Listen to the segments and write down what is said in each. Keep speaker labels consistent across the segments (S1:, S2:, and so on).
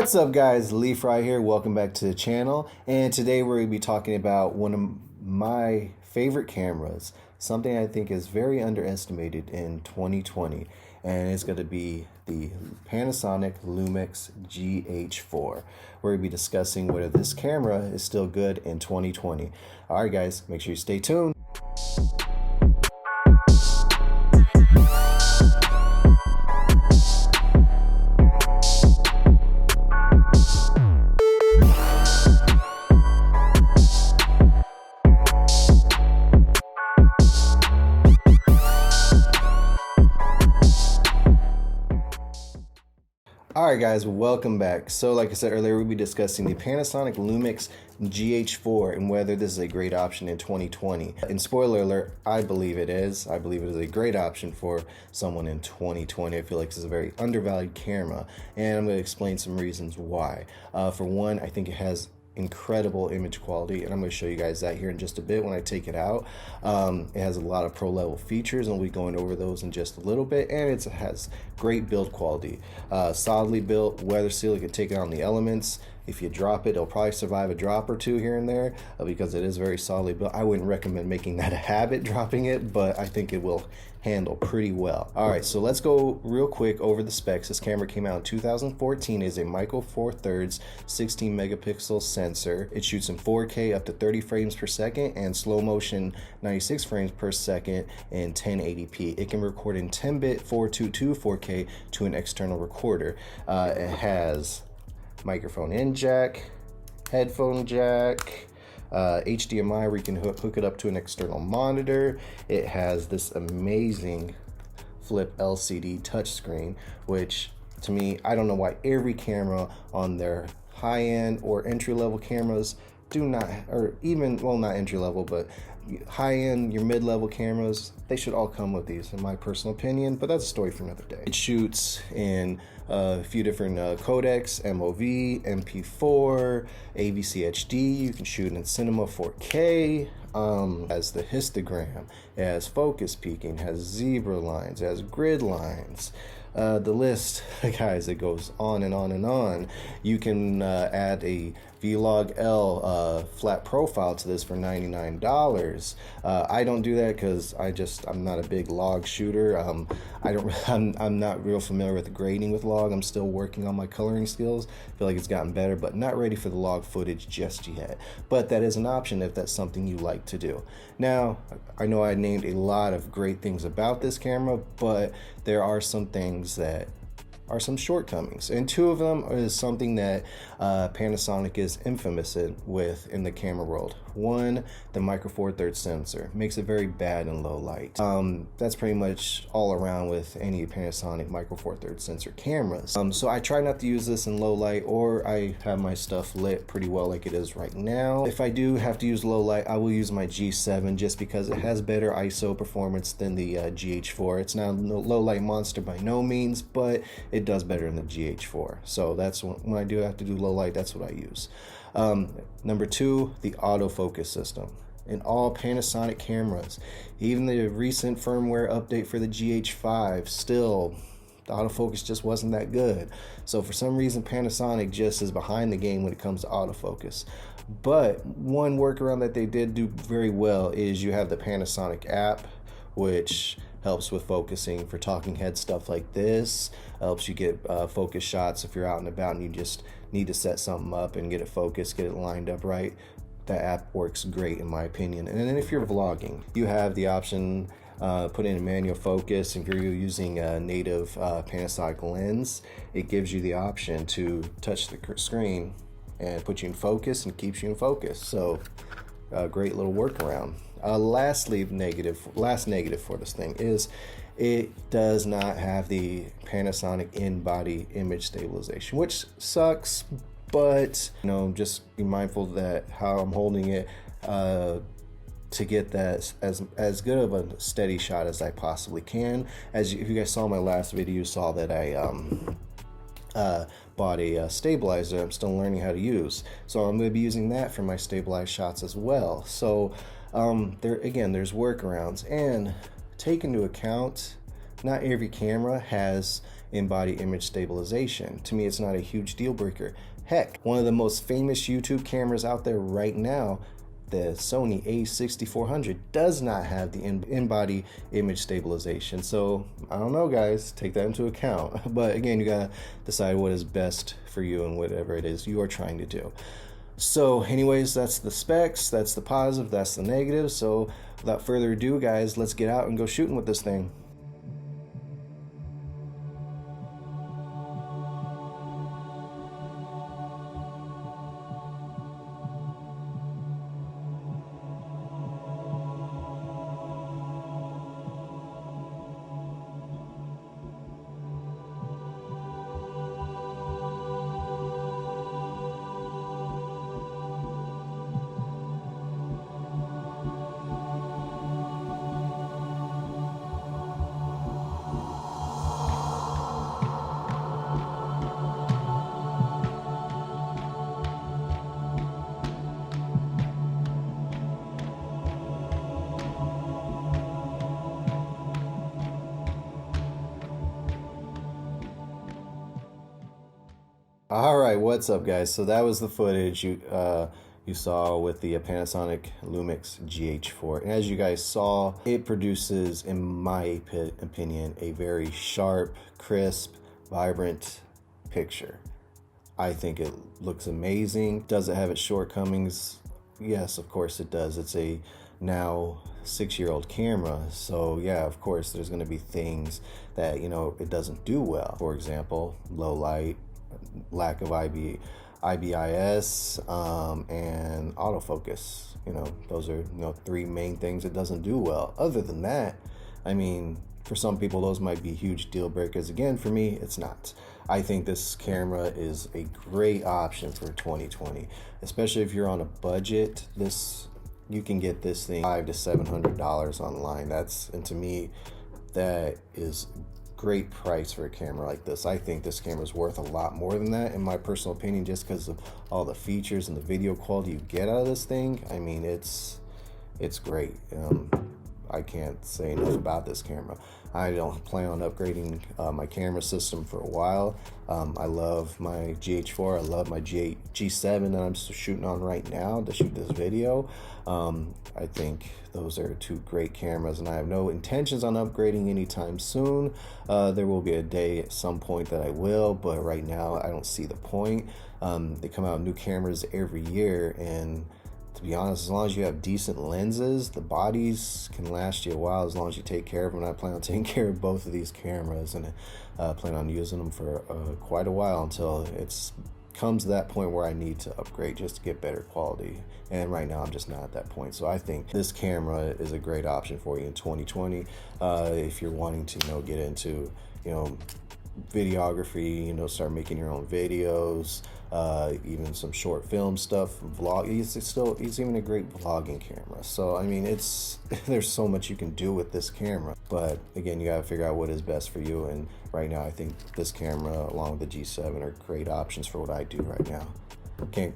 S1: What's up guys, Leaf right here, welcome back to the channel, and today we're going to be talking about one of my favorite cameras, something I think is very underestimated in 2020, and it's going to be the Panasonic Lumix GH4. We're going to be discussing whether this camera is still good in 2020. Alright guys, make sure you stay tuned. Alright guys, welcome back. So like I said earlier, we'll be discussing the Panasonic Lumix GH4 and whether this is a great option in 2020. And spoiler alert, I believe it is. I believe it is a great option for someone in 2020. I feel like this is a very undervalued camera, and I'm going to explain some reasons why. For one, I think it has incredible image quality, and I'm going to show you guys that here in just a bit when I take it out. It has a lot of pro level features, and we'll be going over those in just a little bit, and it has great build quality. Solidly built, weather sealed, you can take it on the elements. If you drop it, it'll probably survive a drop or two here and there because it is very solidly built. I wouldn't recommend making that a habit, dropping it, but I think it will handle pretty well. Alright, so let's go real quick over the specs. This camera came out in 2014. It is a micro four thirds 16 megapixel sensor. It shoots in 4K up to 30 frames per second and slow motion 96 frames per second in 1080p. It can record in 10-bit 422 4K to an external recorder. It has microphone in jack, headphone jack, HDMI where you can hook it up to an external monitor. It has this amazing flip LCD touchscreen, which to me, I don't know why every camera on their high-end or entry-level cameras do not, or even, well, not entry-level, but high-end, your mid-level cameras, they should all come with these in my personal opinion, but that's a story for another day. It shoots in a few different codecs, MOV, MP4, AVC HD. You can shoot in Cinema 4K. Has the histogram, it has focus peaking, has zebra lines, it has grid lines. The list, guys, it goes on and on and on. You can add a Vlog L flat profile to this for $99. I don't do that because I'm not a big log shooter. I'm not real familiar with grading with log. I'm still working on my coloring skills. I feel like it's gotten better, but not ready for the log footage just yet. But that is an option if that's something you like to do. Now, I know I named a lot of great things about this camera, but there are some things that are some shortcomings, and two of them is something that Panasonic is infamous with in the camera world. One, the micro four thirds sensor makes it very bad in low light. That's pretty much all around with any Panasonic micro four thirds sensor cameras. So I try not to use this in low light, or I have my stuff lit pretty well like it is right now. If I do have to use low light, I will use my G7 just because it has better ISO performance than the GH4. It's not a low light monster by no means, but it does better than the GH4. So that's when I do have to do low light, that's what I use. Number two, the autofocus system. In all Panasonic cameras, even the recent firmware update for the GH5, still the autofocus just wasn't that good. So for some reason, Panasonic just is behind the game when it comes to autofocus. But one workaround that they did do very well is you have the Panasonic app, which helps with focusing for talking head stuff like this. Helps you get focus shots if you're out and about and you just need to set something up and get it focused, get it lined up right. That app works great in my opinion. And then if you're vlogging, you have the option put in manual focus. If you're using a native Panasonic lens, it gives you the option to touch the screen and put you in focus and keeps you in focus. So great little workaround. Last negative for this thing is it does not have the Panasonic in-body image stabilization, which sucks, but you know, just be mindful that how I'm holding it to get that as good of a steady shot as I possibly can. If you guys saw my last video, you saw that I bought a stabilizer I'm still learning how to use, so I'm going to be using that for my stabilized shots as well. So there's workarounds, and take into account not every camera has in-body image stabilization. To me, it's not a huge deal breaker. Heck, one of the most famous YouTube cameras out there right now, the Sony a6400, does not have the in-body image stabilization. So I don't know, guys, take that into account. But again, you gotta decide what is best for you and whatever it is you are trying to do. So anyways, that's the specs, that's the positive, that's the negative. So without further ado, guys, let's get out and go shooting with this thing. All right, what's up, guys? So that was the footage you saw with the Panasonic Lumix GH4. And as you guys saw, it produces, in my opinion, a very sharp, crisp, vibrant picture. I think it looks amazing. Does it have its shortcomings? Yes, of course it does. It's a now 6-year-old camera, so yeah, of course there's going to be things that, you know, it doesn't do well. For example, low light, lack of IBIS, and autofocus. You know, those are, you know, 3 main things it doesn't do well. Other than that, I mean, for some people those might be huge deal breakers. Again, for me, it's not. I think this camera is a great option for 2020, especially if you're on a budget. You can get this thing $500 to $700 online. And to me, that is great price for a camera like this. I think this camera is worth a lot more than that, in my personal opinion, just because of all the features and the video quality you get out of this thing. I mean, it's great. I can't say enough about this camera. I don't plan on upgrading my camera system for a while. I love my GH4. I love my G7 that I'm shooting on right now to shoot this video. I think those are 2 great cameras, and I have no intentions on upgrading anytime soon. There will be a day at some point that I will, but right now I don't see the point. They come out new cameras every year, and to be honest, as long as you have decent lenses, the bodies can last you a while as long as you take care of them. And I plan on taking care of both of these cameras, and plan on using them for quite a while until it comes to that point where I need to upgrade just to get better quality. And right now I'm just not at that point. So I think this camera is a great option for you in 2020 if you're wanting to, you know, get into, you know, videography, you know, start making your own videos, even some short film stuff, vlog. It's even a great vlogging camera. So I mean, there's so much you can do with this camera, but again, you gotta figure out what is best for you. And right now I think this camera along with the G7 are great options for what I do right now. Can't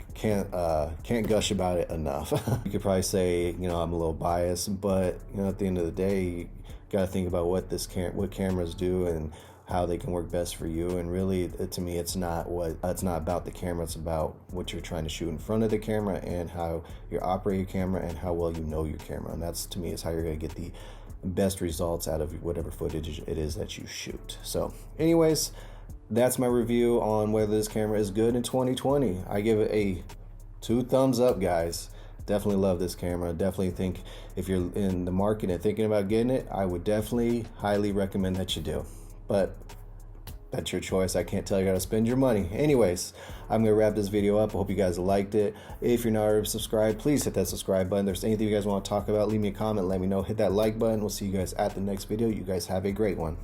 S1: gush about it enough. You could probably say, you know, I'm a little biased, but you know, at the end of the day, you gotta think about what cameras do and how they can work best for you. And really, to me, it's not about the camera. It's about what you're trying to shoot in front of the camera and how you operate your camera and how well you know your camera. And that's, to me, is how you're going to get the best results out of whatever footage it is that you shoot. So anyways, that's my review on whether this camera is good in 2020. I give it a 2 thumbs up, guys. Definitely love this camera. Definitely think if you're in the market and thinking about getting it, I would definitely highly recommend that you do. But that's your choice. I can't tell you how to spend your money. Anyways, I'm going to wrap this video up. I hope you guys liked it. If you're not already subscribed, please hit that subscribe button. If there's anything you guys want to talk about, leave me a comment. Let me know. Hit that like button. We'll see you guys at the next video. You guys have a great one.